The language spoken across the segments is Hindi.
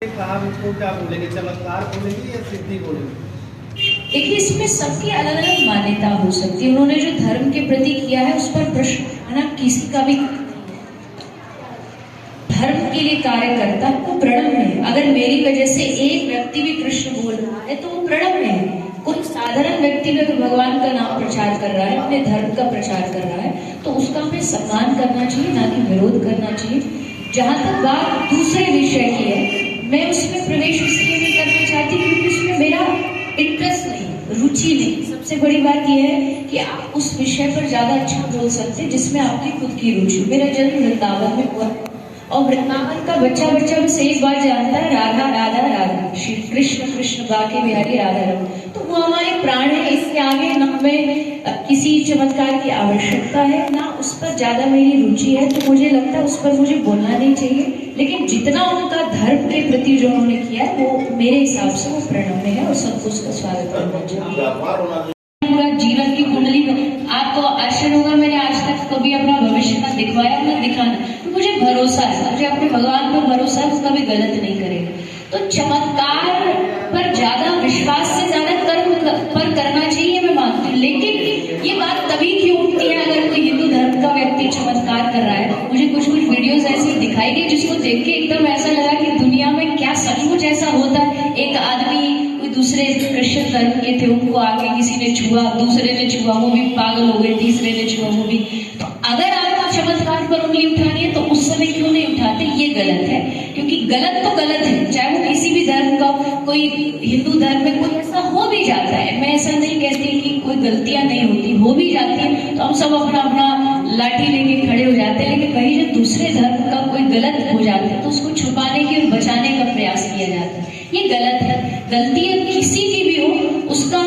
आप इसको क्या बोलेंगे, चमत्कार बोलेंगे या सिद्धि बोलेंगे? देखिए, इसमें सबकी अलग अलग मान्यता हो सकती है। उन्होंने जो धर्म के प्रति किया है उस पर प्रश्न उठाना किसी का भी धर्म के लिए कार्य करता वो प्रणम्य है। अगर मेरी वजह से एक व्यक्ति भी कृष्ण बोल रहा है तो वो प्रणम्य है। कोई साधारण व्यक्ति अगर भगवान का नाम प्रचार कर रहा है, अपने धर्म का प्रचार कर रहा है, तो उसका हमें सम्मान करना चाहिए, ना कि विरोध करना चाहिए। जहां तक बात दूसरे विषय की है, मैं उसमें प्रवेश इसलिए नहीं करना चाहती क्योंकि उसमें मेरा इंटरेस्ट नहीं, रुचि नहीं। सबसे बड़ी बात यह है कि आप उस विषय पर ज्यादा अच्छा बोल सकते हैं जिसमें आपकी खुद की रुचि। मेरा जन्म वृंदावन में हुआ और वृंदावन का बच्चा बस एक बात जानता है, राधा राधा राधा, श्री कृष्ण कृष्ण बाके बिहारी राधा राधा। तो वो हमारे प्राण है। इसके आगे न हमें किसी चमत्कार की आवश्यकता है, ना उस पर ज्यादा मेरी रुचि है। तो मुझे लगता है उस पर मुझे बोलना नहीं चाहिए। लेकिन जितना उनका धर्म के प्रति जो उन्होंने किया है वो मेरे हिसाब से वो प्रणम्य है और सबको उसका स्वागत करना चाहिए। पूरा जीवन की कुंडली में आपको आश्चर्य होगा, मैंने आज तक कभी अपना भविष्य ना दिखवाया ना दिखाना। तो मुझे भरोसा है, मुझे अपने भगवान पर भरोसा है, वो कभी गलत नहीं करेगा। तो चमत्कार पर ज्यादा विश्वास से ज्यादा कर्म पर करना चाहिए, मैं मानती हूँ। लेकिन ये बात तभी क्यों उठती है अगर कोई हिंदू धर्म का व्यक्ति चमत्कार कर रहा है। मुझे कुछ वीडियोस ऐसी दिखाई गई जिसको देख के एकदम ऐसा लगा कि दुनिया में क्या सचमुच ऐसा होता है। एक आदमी कोई दूसरे क्रिश्चियन धर्म के थे, उनको आगे किसी ने छुआ, दूसरे ने छुआ, वो भी पागल हो गए, तीसरे ने छुआ, वो भी। तो अगर आपको चमत्कार पर उंगली उठानी है तो उस समय क्यों नहीं उठाते? ये गलत है, क्योंकि गलत तो गलत है, चाहे वो किसी भी धर्म का। कोई हिंदू धर्म में कोई ऐसा हो भी जाता है, मैं ऐसा नहीं कहती कि कोई गलतियां नहीं होती, हो भी जाती है, तो हम सब अपना अपना लाठी लेके खड़े हो जाते हैं। लेकिन वही जो दूसरे धर्म का कोई गलत हो जाता है तो उसको छुपाने की और बचाने का प्रयास किया जाता है। ये गलत है। गलतियां किसी की भी हो उसका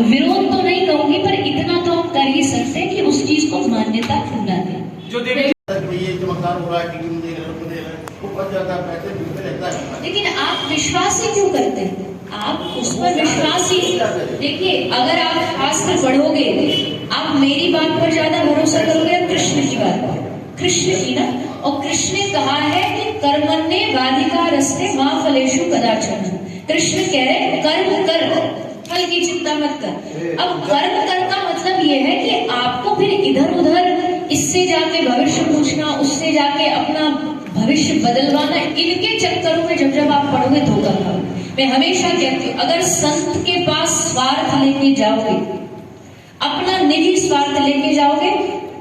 विरोध तो नहीं कहूंगी, पर इतना तो हम कर ही सकते हैं कि उस चीज को मान्यता ना दें। जो चमत्कार हो रहा है, लेकिन आप विश्वास ही क्यों करते हैं? आप उस पर विश्वास ही, देखिए, अगर आप शास्त्र पढ़ोगे, आप मेरी बात पर ज्यादा भरोसा करोगे कृष्ण की बात पर, कृष्ण की ना। और कृष्ण ने कहा है कि कर्मण्ये वाधिकारस्ते मा फलेषु कदाचन। कृष्ण कह रहे कर्म कर, फल की चिंता मत कर। अब कर्म कर का मतलब यह है कि आपको फिर इधर उधर इससे जाके भविष्य पूछना, उससे जाके अपना भविष्य बदलवाना, इनके चक्करों में जब आप पढ़ोगे धोखा खाओगे। मैं हमेशा कहती हूँ, अगर संत के पास स्वार्थ लेके जाओगे, अपना निजी स्वार्थ लेके जाओगे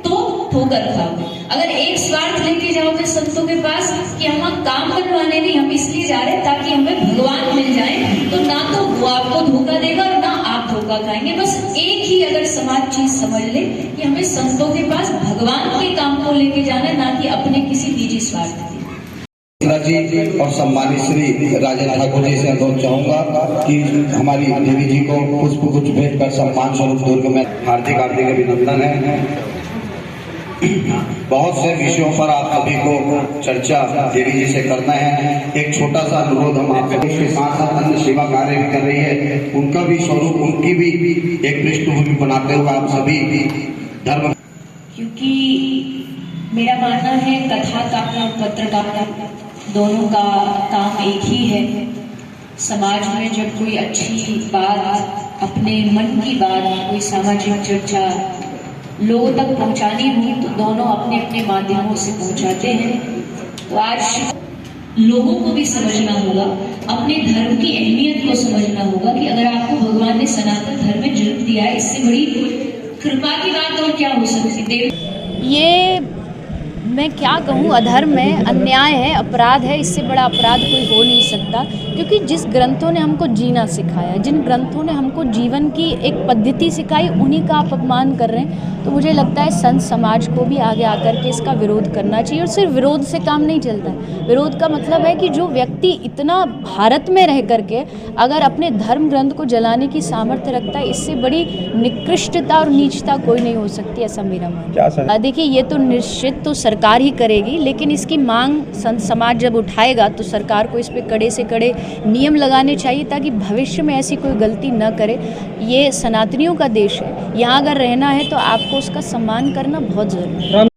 तो ठोकर खाओगे। अगर एक स्वार्थ लेके जाओगे संतों के पास कि हम काम बनवाने नहीं, हम इसलिए जा रहे हैं ताकि हमें भगवान मिल जाए, तो ना तो वो आपको धोखा देगा और ना आप धोखा खाएंगे। बस एक ही अगर समाज चीज समझ ले कि हमें संतों के पास भगवान के काम को लेके जाना है, ना कि अपने किसी निजी स्वार्थ के। जी और सम्मानित श्री राजन ठाकुर जी से अनुरोध चाहूंगा कि हमारी देवी जी को पुष्प गुच्छ भेंट कर सम्मान स्वरूप दुर्ग में हार्दिक हार्दिक अभिनंदन है। बहुत से विषयों पर आप सभी को चर्चा देवी जी से करना है। एक छोटा सा अनुरोध हम आपसे, उसके साथ साथ अन्य सेवा कार्य भी कर रही है, उनका भी स्वरूप, उनकी भी एक पृष्ठभूमि बनाते हुए आप सभी धर्म, क्योंकि मेरा मानना है कथा का पत्रकार दोनों का काम एक ही है। समाज में जब कोई अच्छी बात, अपने मन की बात, कोई सामाजिक चर्चा लोगों तक पहुंचानी हो तो दोनों अपने अपने माध्यमों से पहुंचाते हैं। तो आज लोगों को भी समझना होगा, अपने धर्म की अहमियत को समझना होगा कि अगर आपको भगवान ने सनातन धर्म में जन्म दिया है, इससे बड़ी कृपा की बात और क्या हो सकती है? ये मैं क्या कहूँ, अधर्म है, अन्याय है, अपराध है। इससे बड़ा अपराध कोई हो नहीं सकता, क्योंकि जिस ग्रंथों ने हमको जीना सिखाया, जिन ग्रंथों ने हमको जीवन की एक पद्धति सिखाई, उन्हीं का आप अपमान कर रहे हैं। तो मुझे लगता है संत समाज को भी आगे आकर के इसका विरोध करना चाहिए। और सिर्फ विरोध से काम नहीं चलता है। विरोध का मतलब है कि जो व्यक्ति इतना भारत में रह करके अगर अपने धर्म ग्रंथ को जलाने की सामर्थ्य रखता है, इससे बड़ी निकृष्टता और नीचता कोई नहीं हो सकती, ऐसा मेरा मानना है। देखिए, ये तो निश्चित तो सरकार ही करेगी, लेकिन इसकी मांग संत समाज जब उठाएगा तो सरकार को इस पे कड़े से कड़े नियम लगाने चाहिए ताकि भविष्य में ऐसी कोई गलती न करे। ये सनातनियों का देश है, यहाँ अगर रहना है तो आपको उसका सम्मान करना बहुत जरूरी है।